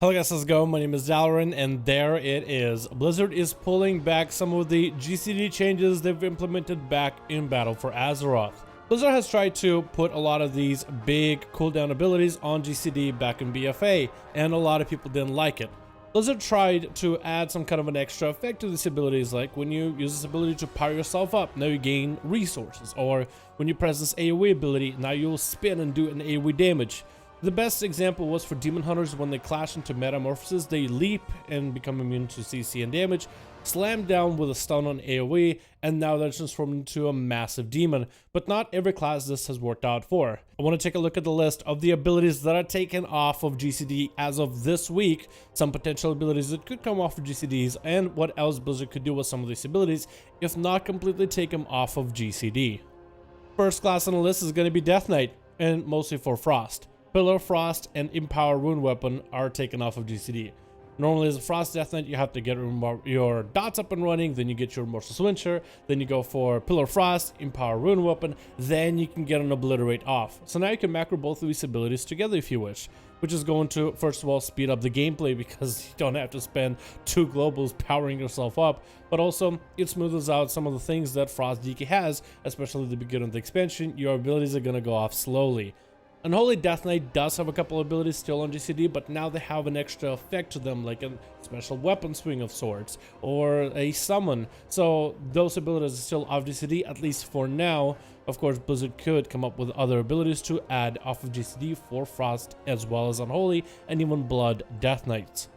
Hello guys, how's it going? My name is Dalaran, and there it is. Blizzard is pulling back some of the GCD changes they've implemented back in Battle for Azeroth. Blizzard has tried to put a lot of these big cooldown abilities on GCD back in BFA, and a lot of people didn't like it. Blizzard tried to add some kind of an extra effect to these abilities, like when you use this ability to power yourself up, now you gain resources, or when you press this AoE ability, now you'll spin and do an AoE damage. The best example was for Demon Hunters. When they clash into Metamorphosis, they leap and become immune to CC and damage, slam down with a stun on AoE, and now they're transformed into a massive demon. But not every class this has worked out for. I want to take a look at the list of the abilities that are taken off of GCD as of this week, some potential abilities that could come off of GCDs, and what else Blizzard could do with some of these abilities, if not completely take them off of GCD. First class on the list is going to be Death Knight, and mostly for Frost. Pillar Frost and Empower Rune Weapon are taken off of GCD. Normally as a Frost Death Knight, you have to get your dots up and running, then you get your Remorseless Winter, then you go for Pillar Frost, Empower Rune Weapon, then you can get an Obliterate off. So now you can macro both of these abilities together if you wish, which is going to, first of all, speed up the gameplay because you don't have to spend 2 globals powering yourself up, but also it smooths out some of the things that Frost DK has, especially at the beginning of the expansion. Your abilities are going to go off slowly. Unholy Death Knight does have a couple of abilities still on GCD, but now they have an extra effect to them, like a special weapon swing of sorts, or a summon. So those abilities are still off GCD, at least for now. Of course, Blizzard could come up with other abilities to add off of GCD for Frost, as well as Unholy, and even Blood Death Knights.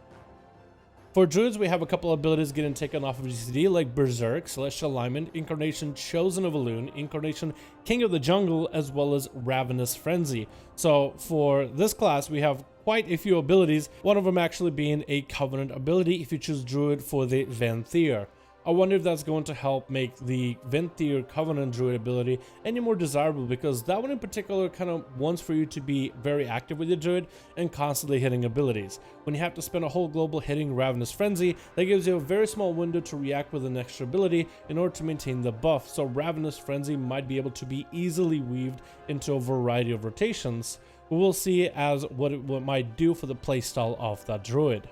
For Druids, we have a couple of abilities getting taken off of GCD, like Berserk, Celestial Alignment, Incarnation Chosen of Elune, Incarnation King of the Jungle, as well as Ravenous Frenzy. So for this class, we have quite a few abilities, one of them actually being a Covenant ability if you choose Druid for the Venthyr. I wonder if that's going to help make the Venthyr Covenant Druid ability any more desirable, because that one in particular kind of wants for you to be very active with your Druid and constantly hitting abilities. When you have to spend a whole global hitting Ravenous Frenzy, that gives you a very small window to react with an extra ability in order to maintain the buff, so Ravenous Frenzy might be able to be easily weaved into a variety of rotations. We will see as what it might do for the playstyle of that Druid.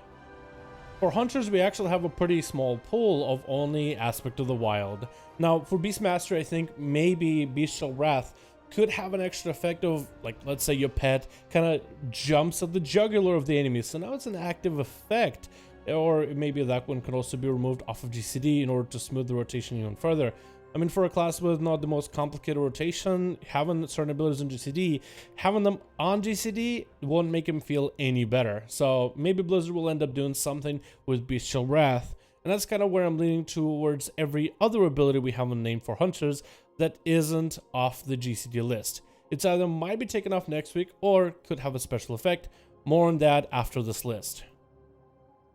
For Hunters, we actually have a pretty small pool of only Aspect of the Wild. Now, for Beastmaster, I think maybe Bestial Wrath could have an extra effect of, like, let's say your pet kind of jumps at the jugular of the enemy, so now it's an active effect. Or maybe that one could also be removed off of GCD in order to smooth the rotation even further. I mean, for a class with not the most complicated rotation, having certain abilities on GCD, having them on GCD won't make him feel any better. So maybe Blizzard will end up doing something with Bestial Wrath, and that's kind of where I'm leaning towards every other ability we have a name for Hunters that isn't off the GCD list. It's either might be taken off next week or could have a special effect. More on that after this list.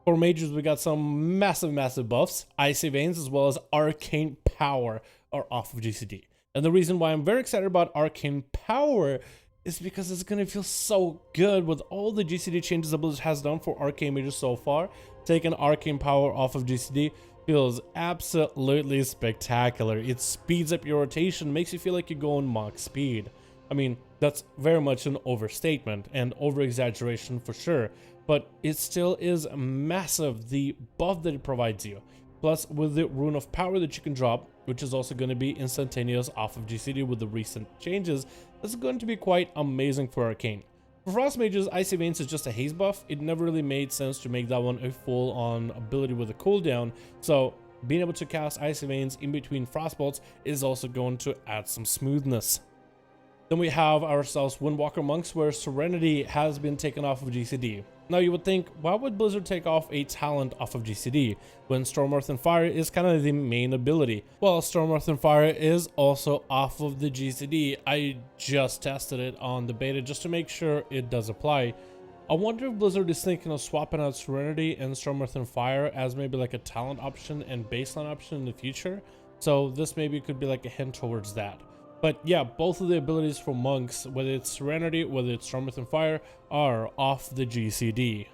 For Mages, we got some massive buffs. Icy Veins as well as Arcane Power are off of GCD. And the reason why I'm very excited about Arcane Power is because it's going to feel so good with all the GCD changes that Blizzard has done for Arcane Mages so far. Taking Arcane Power off of GCD feels absolutely spectacular. It speeds up your rotation, makes you feel like you're going max speed. I mean, that's very much an overstatement and over-exaggeration for sure, but it still is massive, the buff that it provides you. Plus, with the Rune of Power that you can drop, which is also going to be instantaneous off of GCD with the recent changes, this is going to be quite amazing for Arcane. For Frost Mages, Icy Veins is just a haze buff. It never really made sense to make that one a full-on ability with a cooldown, so being able to cast Icy Veins in between Frostbolts is also going to add some smoothness. Then we have ourselves Windwalker Monks, where Serenity has been taken off of GCD. Now you would think, why would Blizzard take off a talent off of GCD when Storm, Earth, and Fire is kind of the main ability? Well, Storm, Earth, and Fire is also off of the GCD. I just tested it on the beta just to make sure it does apply. I wonder if Blizzard is thinking of swapping out Serenity and Storm, Earth, and Fire as maybe like a talent option and baseline option in the future. So this maybe could be like a hint towards that. But yeah, both of the abilities for Monks, whether it's Serenity, whether it's Storm, Earth, and Fire, are off the GCD.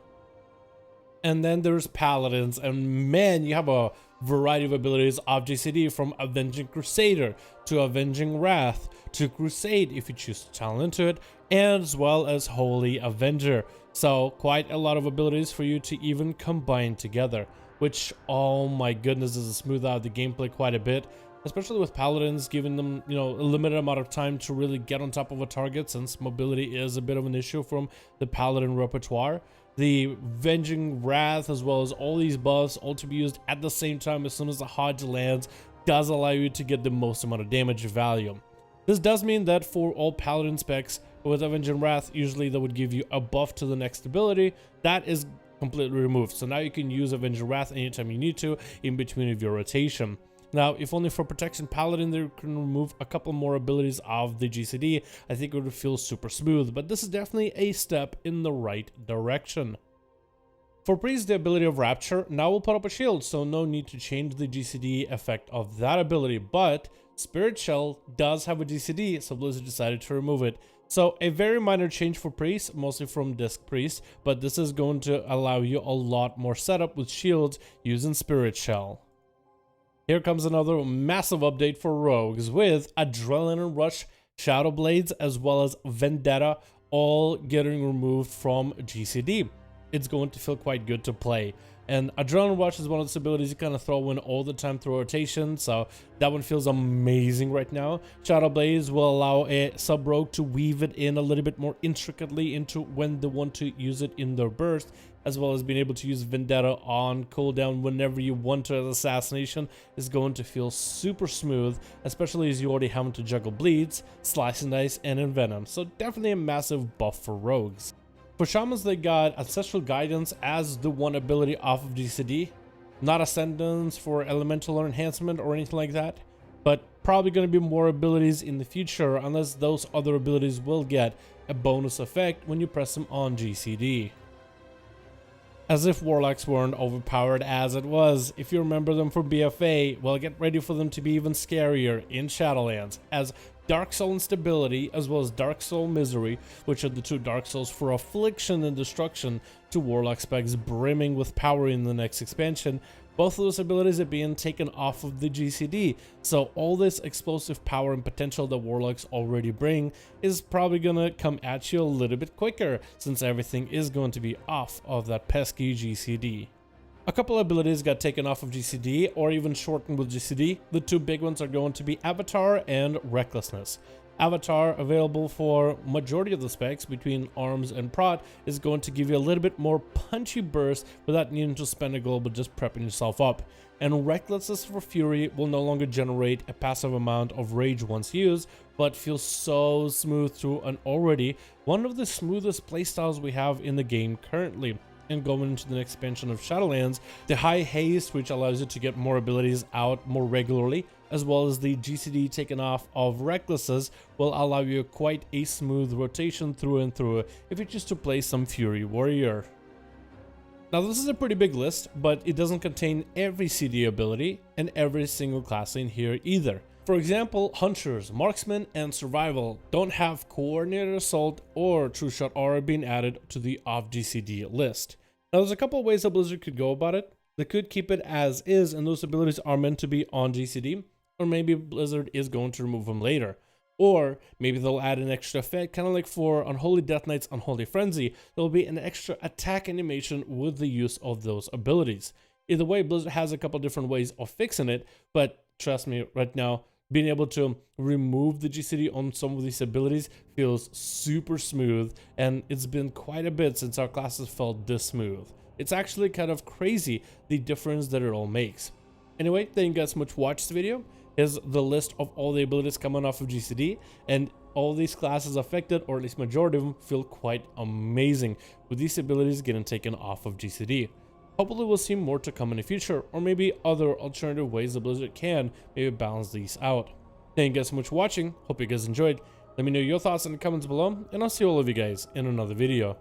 And then there's Paladins, and man, you have a variety of abilities off GCD, from Avenging Crusader to Avenging Wrath to Crusade if you choose to talent into it, as well as Holy Avenger. So quite a lot of abilities for you to even combine together, which, oh my goodness, does it smooth out the gameplay quite a bit, especially with paladins, giving them, you know, a limited amount of time to really get on top of a target, since mobility is a bit of an issue from the paladin repertoire. The Avenging Wrath, as well as all these buffs, all to be used at the same time as soon as the Hodge lands, does allow you to get the most amount of damage value. This does mean that for all paladin specs with Avenging Wrath, usually that would give you a buff to the next ability. That is completely removed, so now you can use Avenging Wrath anytime you need to in between of your rotation. Now, if only for Protection Paladin they can remove a couple more abilities of the GCD, I think it would feel super smooth, but this is definitely a step in the right direction. For Priest, the ability of Rapture now will put up a shield, so no need to change the GCD effect of that ability, but Spirit Shell does have a GCD, so Blizzard decided to remove it. So a very minor change for Priest, mostly from Disc Priest, but this is going to allow you a lot more setup with shields using Spirit Shell. Here comes another massive update for rogues with Adrenaline Rush, Shadow Blades, as well as Vendetta, all getting removed from GCD. It's going to feel quite good to play. And Adrenaline Rush is one of those abilities you kind of throw in all the time through rotation, so that one feels amazing right now. Shadow Blades will allow a sub-rogue to weave it in a little bit more intricately into when they want to use it in their burst, as well as being able to use Vendetta on cooldown whenever you want to, as Assassination is going to feel super smooth, especially as you already having to juggle bleeds, slice and dice, and envenom. So definitely a massive buff for rogues. For shamans, they got Ancestral Guidance as the one ability off of GCD. Not Ascendance for elemental or enhancement or anything like that, but probably going to be more abilities in the future, unless those other abilities will get a bonus effect when you press them on GCD. As if Warlocks weren't overpowered as it was. If you remember them from BFA, well, get ready for them to be even scarier in Shadowlands, as Dark Soul Instability, as well as Dark Soul Misery, which are the two Dark Souls for Affliction and Destruction, to Warlock specs brimming with power in the next expansion. Both of those abilities are being taken off of the GCD, so all this explosive power and potential that Warlocks already bring is probably gonna come at you a little bit quicker, since everything is going to be off of that pesky GCD. A couple abilities got taken off of GCD or even shortened with GCD. The two big ones are going to be Avatar and Recklessness. Avatar, available for majority of the specs between arms and prot, is going to give you a little bit more punchy burst without needing to spend a gold but just prepping yourself up. And Recklessness for Fury will no longer generate a passive amount of rage once used, but feels so smooth through an already one of the smoothest playstyles we have in the game currently. And going into the next expansion of Shadowlands, the High Haste, which allows you to get more abilities out more regularly, as well as the GCD taken off of Recklessness, will allow you quite a smooth rotation through and through if you choose to play some Fury Warrior. Now this is a pretty big list, but it doesn't contain every CD ability and every single class in here either. For example, Hunters, Marksmen, and Survival don't have Coordinated Assault or True Shot Aura being added to the off GCD list. Now there's a couple of ways that Blizzard could go about it. They could keep it as is and those abilities are meant to be on GCD, or maybe Blizzard is going to remove them later. Or maybe they'll add an extra effect, kind of like for Unholy Death Knight's Unholy Frenzy, there'll be an extra attack animation with the use of those abilities. Either way, Blizzard has a couple different ways of fixing it, but trust me, right now, being able to remove the GCD on some of these abilities feels super smooth, and it's been quite a bit since our classes felt this smooth. It's actually kind of crazy the difference that it all makes. Anyway, thank you guys so much for watching this video. Here's the list of all the abilities coming off of GCD, and all these classes affected, or at least majority of them, feel quite amazing with these abilities getting taken off of GCD. Hopefully we'll see more to come in the future, or maybe other alternative ways the Blizzard can maybe balance these out. Thank you guys so much for watching. Hope you guys enjoyed. Let me know your thoughts in the comments below, and I'll see all of you guys in another video.